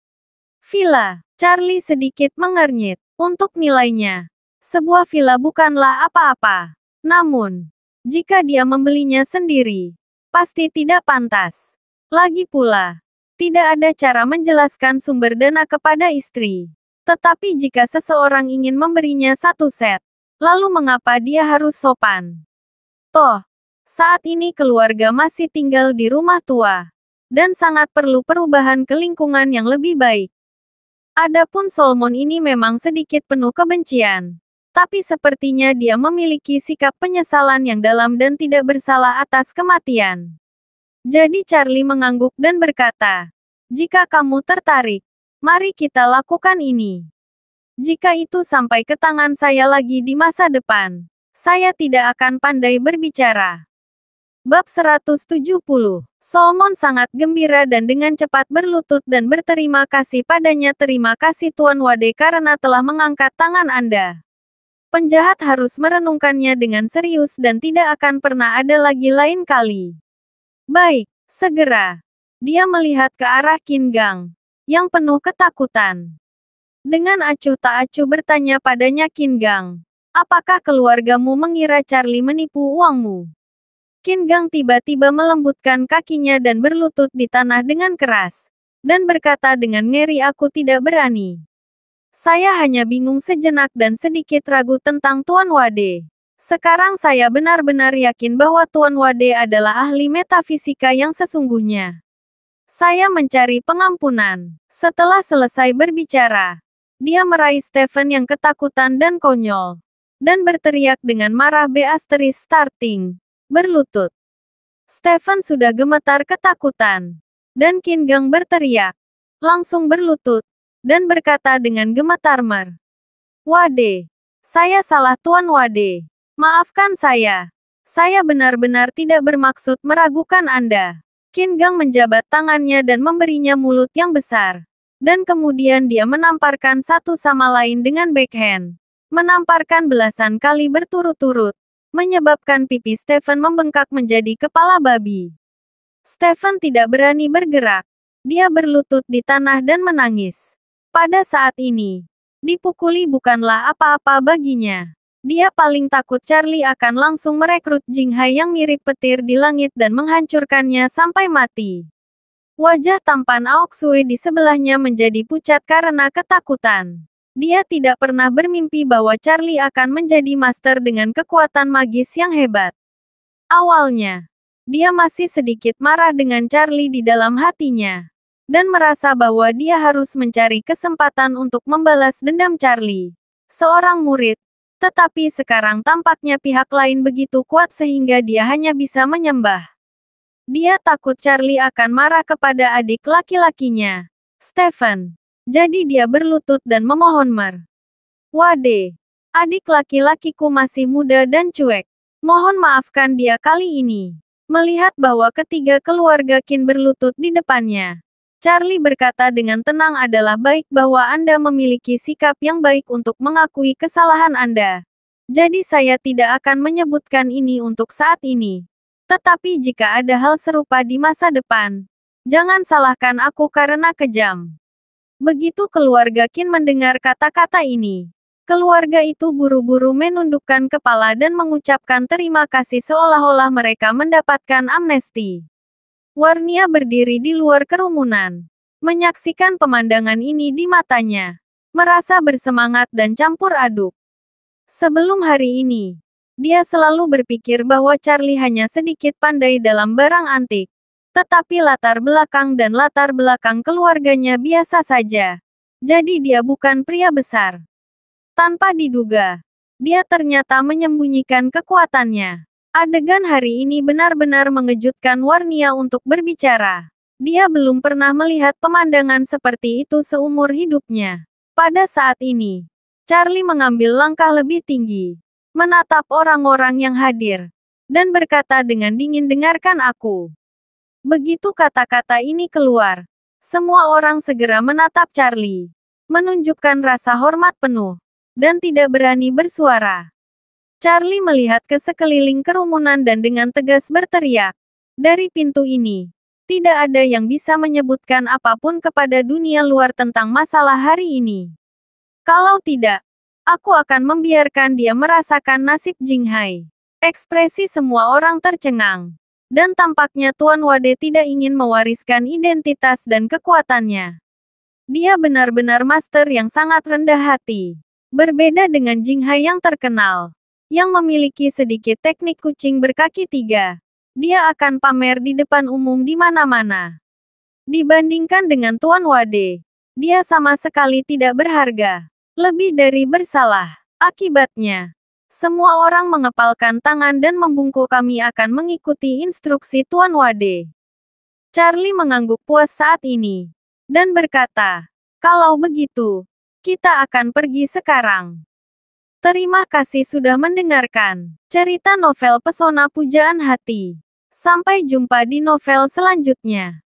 Villa, Charlie sedikit mengernyit. Untuk nilainya, sebuah villa bukanlah apa-apa. Namun, jika dia membelinya sendiri, pasti tidak pantas. Lagi pula, tidak ada cara menjelaskan sumber dana kepada istri. Tetapi jika seseorang ingin memberinya satu set, lalu mengapa dia harus sopan? Toh, saat ini keluarga masih tinggal di rumah tua. Dan sangat perlu perubahan ke lingkungan yang lebih baik. Adapun Solomon ini memang sedikit penuh kebencian. Tapi sepertinya dia memiliki sikap penyesalan yang dalam dan tidak bersalah atas kematian. Jadi Charlie mengangguk dan berkata, "Jika kamu tertarik, mari kita lakukan ini. Jika itu sampai ke tangan saya lagi di masa depan, saya tidak akan pandai berbicara." Bab 170. Solomon sangat gembira dan dengan cepat berlutut dan berterima kasih padanya. "Terima kasih Tuan Wade karena telah mengangkat tangan Anda. Penjahat harus merenungkannya dengan serius dan tidak akan pernah ada lagi lain kali." "Baik, segera." Dia melihat ke arah Qin Gang, yang penuh ketakutan. Dengan acuh tak acuh bertanya padanya Qin Gang, "Apakah keluargamu mengira Charlie menipu uangmu?" Qin Gang tiba-tiba melembutkan kakinya dan berlutut di tanah dengan keras, dan berkata dengan ngeri, "Aku tidak berani. Saya hanya bingung sejenak dan sedikit ragu tentang Tuan Wade. Sekarang saya benar-benar yakin bahwa Tuan Wade adalah ahli metafisika yang sesungguhnya. Saya mencari pengampunan." Setelah selesai berbicara, dia meraih Stephen yang ketakutan dan konyol, dan berteriak dengan marah, starting. Berlutut. Stephen sudah gemetar ketakutan. Dan Qin Gang berteriak. Langsung berlutut. Dan berkata dengan gemetar, "Wade. Saya salah Tuan Wade. Maafkan saya. Saya benar-benar tidak bermaksud meragukan Anda." Qin Gang menjabat tangannya dan memberinya mulut yang besar. Dan kemudian dia menamparkan satu sama lain dengan backhand. Menamparkan belasan kali berturut-turut. Menyebabkan pipi Stephen membengkak menjadi kepala babi. Stephen tidak berani bergerak. Dia berlutut di tanah dan menangis. Pada saat ini, dipukuli bukanlah apa-apa baginya. Dia paling takut Charlie akan langsung merekrut Jinghai yang mirip petir di langit dan menghancurkannya sampai mati. Wajah tampan Aok Sui di sebelahnya menjadi pucat karena ketakutan. Dia tidak pernah bermimpi bahwa Charlie akan menjadi master dengan kekuatan magis yang hebat. Awalnya, dia masih sedikit marah dengan Charlie di dalam hatinya, dan merasa bahwa dia harus mencari kesempatan untuk membalas dendam Charlie, seorang murid. Tetapi sekarang tampaknya pihak lain begitu kuat sehingga dia hanya bisa menyembah. Dia takut Charlie akan marah kepada adik laki-lakinya, Stephen. Jadi dia berlutut dan memohon, "Wade, adik laki-lakiku masih muda dan cuek. Mohon maafkan dia kali ini." Melihat bahwa ketiga keluarga Qin berlutut di depannya, Charlie berkata dengan tenang, "Adalah baik bahwa Anda memiliki sikap yang baik untuk mengakui kesalahan Anda. Jadi saya tidak akan menyebutkan ini untuk saat ini. Tetapi jika ada hal serupa di masa depan, jangan salahkan aku karena kejam." Begitu keluarga Qin mendengar kata-kata ini, keluarga itu buru-buru menundukkan kepala dan mengucapkan terima kasih seolah-olah mereka mendapatkan amnesti. Warnia berdiri di luar kerumunan, menyaksikan pemandangan ini di matanya, merasa bersemangat dan campur aduk. Sebelum hari ini, dia selalu berpikir bahwa Charlie hanya sedikit pandai dalam barang antik. Tetapi latar belakang dan latar belakang keluarganya biasa saja. Jadi dia bukan pria besar. Tanpa diduga, dia ternyata menyembunyikan kekuatannya. Adegan hari ini benar-benar mengejutkan Warnia untuk berbicara. Dia belum pernah melihat pemandangan seperti itu seumur hidupnya. Pada saat ini, Charlie mengambil langkah lebih tinggi, menatap orang-orang yang hadir, dan berkata dengan dingin, "Dengarkan aku." Begitu kata-kata ini keluar, semua orang segera menatap Charlie, menunjukkan rasa hormat penuh, dan tidak berani bersuara. Charlie melihat ke sekeliling kerumunan dan dengan tegas berteriak, "Dari pintu ini, tidak ada yang bisa menyebutkan apapun kepada dunia luar tentang masalah hari ini. Kalau tidak, aku akan membiarkan dia merasakan nasib Jinghai." Ekspresi semua orang tercengang. Dan tampaknya Tuan Wade tidak ingin mewariskan identitas dan kekuatannya. Dia benar-benar master yang sangat rendah hati. Berbeda dengan Jinghai yang terkenal, yang memiliki sedikit teknik kucing berkaki tiga. Dia akan pamer di depan umum di mana-mana. Dibandingkan dengan Tuan Wade, dia sama sekali tidak berharga. Lebih dari bersalah. Akibatnya, semua orang mengepalkan tangan dan membungkuk. Kami akan mengikuti instruksi Tuan Wade. Charlie mengangguk puas saat ini. Dan berkata, kalau begitu, kita akan pergi sekarang. Terima kasih sudah mendengarkan cerita novel Pesona Pujaan Hati. Sampai jumpa di novel selanjutnya.